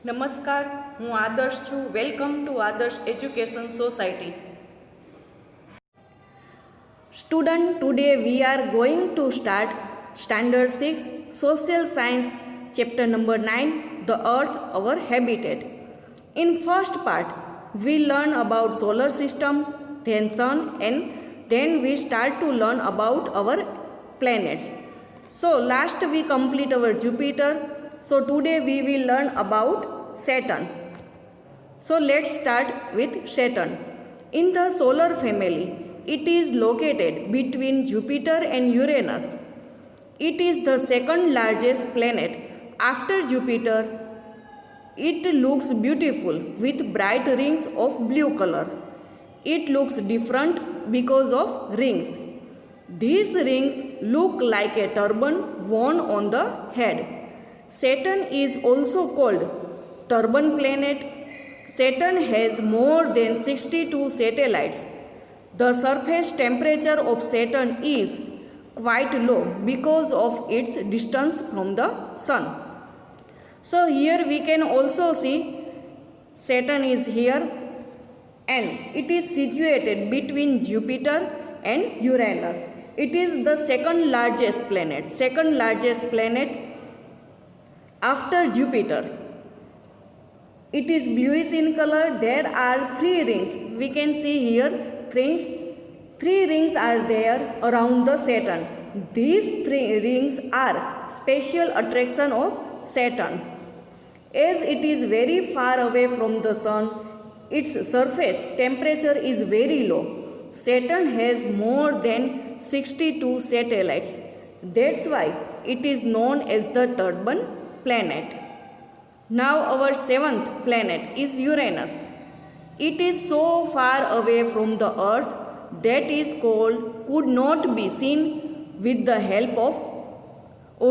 નમસ્કાર, હું આદર્શ છું. વેલકમ ટુ આદર્શ education society. Student, today we are going to start Standard 6 Social Science Chapter number 9, The Earth, Our Habitat. In first part, we learn about solar system, then sun, and then we start to learn about our planets. So last we complete our Jupiter. So today we will learn about Saturn. So let's start with Saturn. In the solar family, it is located between Jupiter and Uranus. It is the second largest planet after Jupiter. It looks beautiful with bright rings of blue color. It looks different because of rings. These rings look like a turban worn on the head. Saturn is also called turban planet. Saturn has more than 62 satellites. The surface temperature of Saturn is quite low because of its distance from the sun. So here we can also see Saturn is here and it is situated between Jupiter and Uranus. It is the second largest planet after Jupiter. It is bluish in color. There are 3 rings. We can see here rings. 3 rings are there around the Saturn. These 3 rings are special attraction of Saturn. As it is very far away from the sun, its surface temperature is very low. Saturn has more than 62 satellites. That's why it is known as the turban planet. Now our 7th planet is Uranus. It is so far away from the earth that is could not be seen with the help of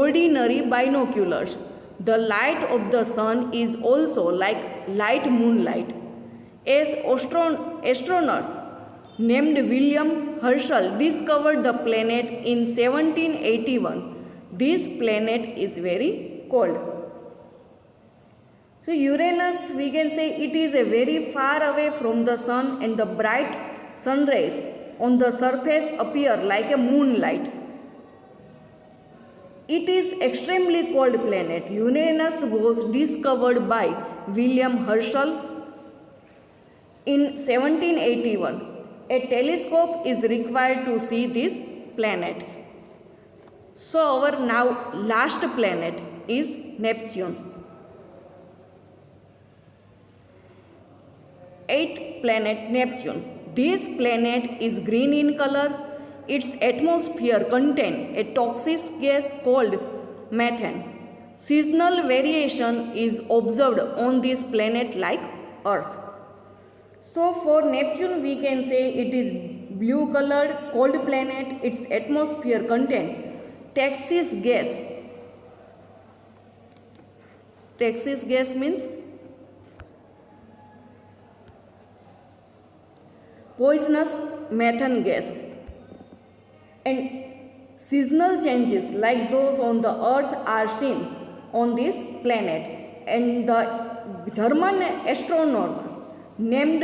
ordinary binoculars. The light of the sun is also like light moonlight. As astronaut named William Herschel discovered the planet in 1781, this planet is very cold. So Uranus, we can say it is a very far away from the sun and the bright sun rays on the surface appear like a moonlight. It is extremely cold planet. Uranus was discovered by William Herschel in 1781. A telescope is required to see this planet. So our now last planet is Neptune. 8th planet Neptune. This planet is green in color. Its atmosphere contains a toxic gas called methane. Seasonal variation is observed on this planet like Earth. So for Neptune we can say it is blue colored cold planet. Its atmosphere contains toxic gas. Toxic gas means poisonous methane gas, and seasonal changes like those on the earth are seen on this planet. And the German astronaut named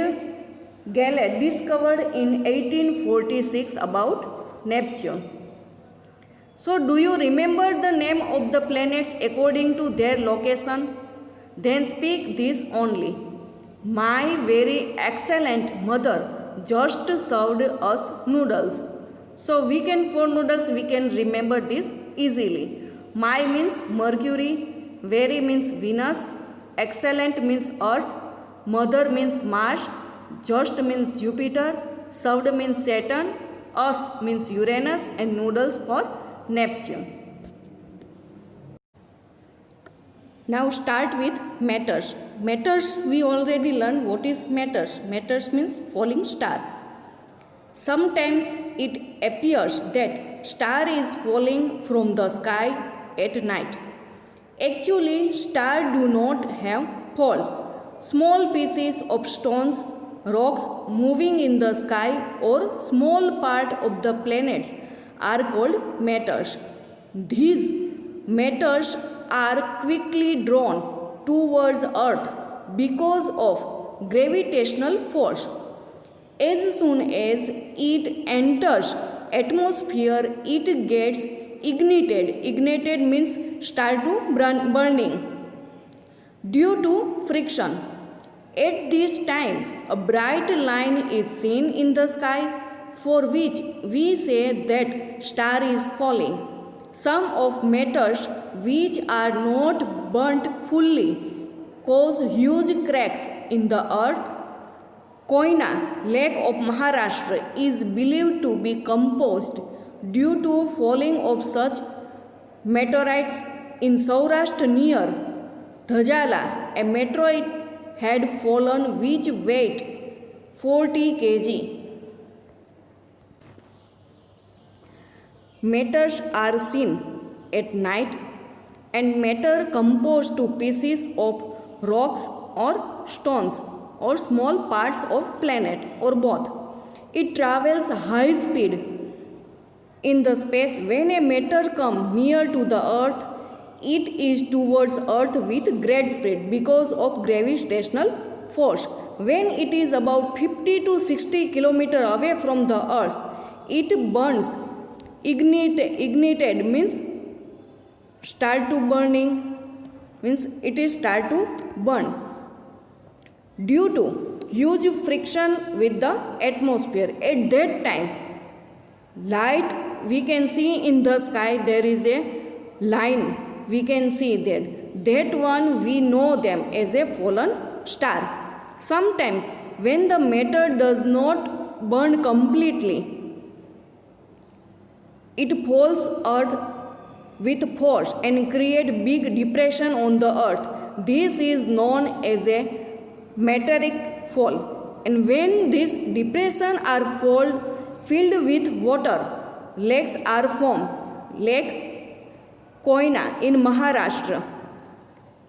Galen discovered in 1846 about Neptune. So do you remember the name of the planets according to their location? Then speak this only. My very excellent mother just served us noodles. So we can, for noodles we can remember this easily. My means Mercury, very means Venus, excellent means Earth, mother means Mars, just means Jupiter, served means Saturn, Earth means Uranus, and noodles for Neptune. Now start with matters. Matters we already learned what is matters. Matters means falling star. Sometimes it appears that star is falling from the sky at night. Actually, stars do not have fall. Small pieces of stones, rocks moving in the sky or small part of the planets are called matters. These matters are quickly drawn towards Earth because of gravitational force. As soon as it enters atmosphere, it gets ignited. Ignited means start to burning due to friction. At this time, a bright line is seen in the sky, for which we say that star is falling. Some of matters which are not burnt fully cause huge cracks in the earth. Koyna, Lake of Maharashtra, is believed to be composed due to falling of such meteorites. In Saurashtra near Dhajala, a meteorite had fallen which weighed 40 kg. Matters are seen at night, and matter composed to pieces of rocks or stones or small parts of planet or both. It travels high speed in the space. When a matter comes near to the earth, it is towards earth with great speed because of gravitational force. When it is about 50 to 60 km away from the earth, it burns. Ignited means start to burning, means it is start to burn due to huge friction with the atmosphere. At that time, light we can see in the sky, there is a line we can see there. That one we know them as a fallen star. Sometimes when the matter does not burn completely, it falls earth with force and create big depression on the earth. This is known as a meteoric fall. And when these depressions are filled with water, lakes are formed. Lake Koyna in Maharashtra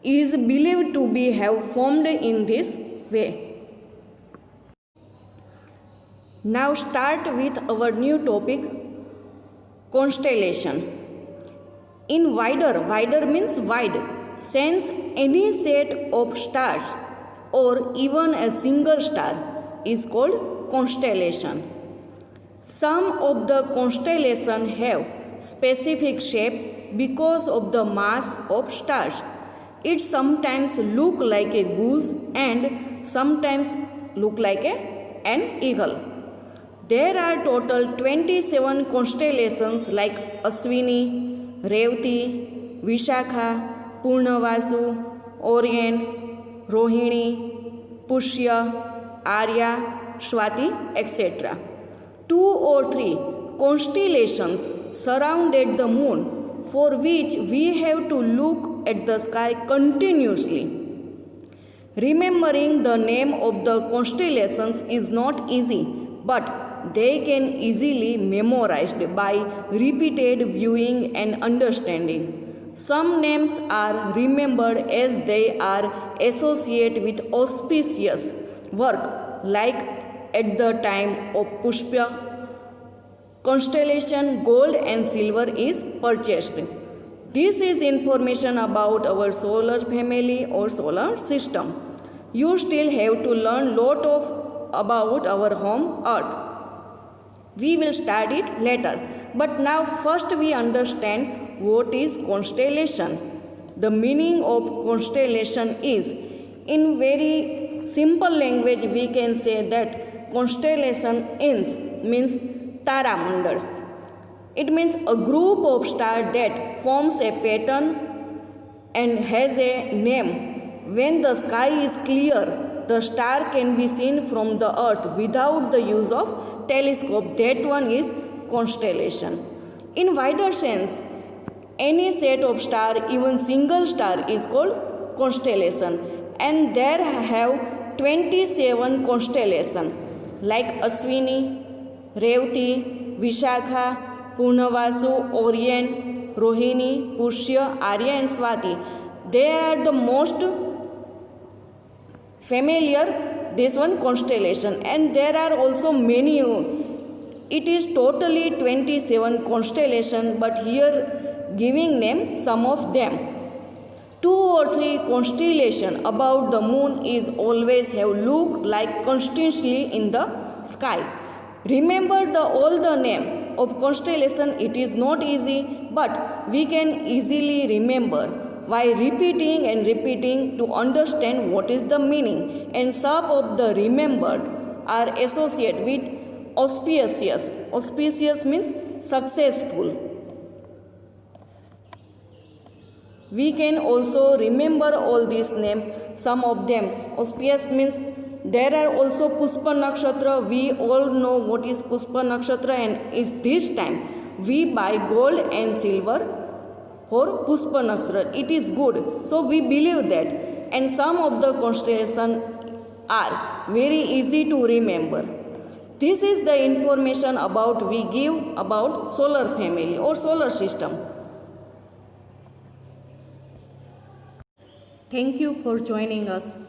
is believed to be have formed in this way. Now start with our new topic, constellation. In wider means wide sense, any set of stars or even a single star is called constellation. Some of the constellations have specific shape because of the mass of stars. It sometimes look like a goose and sometimes look like an eagle. There are total 27 constellations like Ashwini, Revati, Vishakha, Purnavasu, Orion, Rohini, Pushya, Arya, Swati, etc. 2 or 3 constellations surrounded the moon, for which we have to look at the sky continuously. Remembering the name of the constellations is not easy, but they can easily memorized by repeated viewing and understanding. Some names are remembered as they are associated with auspicious work, like at the time of Pushya constellation, gold and silver is purchased. This is information about our solar family or solar system. You still have to learn lot of about our home Earth. We will start it later. But now first we understand what is constellation. The meaning of constellation is, in very simple language we can say that constellation means Tara Mandal. It means a group of stars that forms a pattern and has a name. When the sky is clear, the star can be seen from the earth without the use of telescope. That one is constellation. In wider sense, any set of star, even single star, is called constellation. And there have 27 constellations like Ashwini, Revati, Vishakha, Purnavasu, Orion, Rohini, Pushya, Arya and Swati. They are the most familiar, this one constellation, and there are also many. It is totally 27 constellation, but here giving name some of them. Two or three constellation about the moon is always have look like constantly in the sky. Remember all the name of constellation. It is not easy, but we can easily remember by repeating and repeating to understand what is the meaning. And some of the remembered are associated with auspicious. Auspicious means successful. We can also remember all these names, some of them. Auspicious means there are also Pushpa Nakshatra. We all know what is Pushpa Nakshatra, and is this time we buy gold and silver for Pushpa Nakshatra. It is good. So we believe that. And some of the constellations are very easy to remember. This is the information about we give about solar family or solar system. Thank you for joining us.